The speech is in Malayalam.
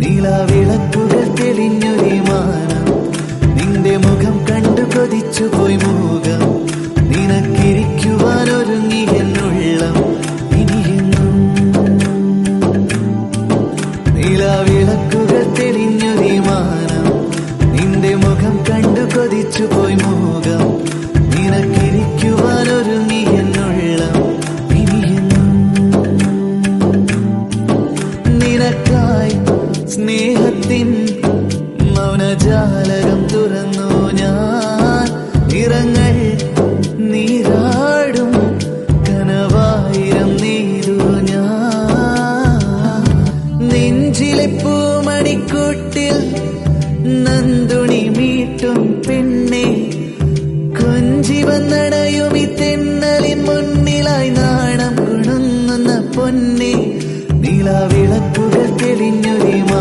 നീലാവിളക്കുകൾ തെളിഞ്ഞൊരു മാനം, നിന്റെ മുഖം കണ്ടു കൊതിച്ചു പോയി മൂകം, നിനക്കിരിക്കുവാനൊരുങ്ങി എന്നുള്ളം ഇനിയെന്നും. നീലാവിളക്കുകൾ തെളിഞ്ഞൊരു മാനം, നിന്റെ മുഖം കണ്ടു കൊതിച്ചു പോയി മൂകം, നിനക്കിരിക്കുവാനൊരുങ്ങി എന്നുള്ളം ഇനിയെന്നും. നിനക്കായി സ്നേഹത്തിൻ മൗനജാലകം തുറന്നു ഞാൻ, നിറങ്ങൾ നീരാടും കനവായിരം നെയ്തു ഞാൻ. നെഞ്ചിലെ പൂമണിക്കൂട്ടിൽ നന്ദുണി മീട്ടും പെണ്ണെ, കൊഞ്ചി വന്നടയും ഈ തെന്നലിൻ മുന്നിലായി നാണം കുണുങ്ങുന്ന പൊന്നെ. നീലാവിളക്കുകൾ തെളിഞ്ഞൊരു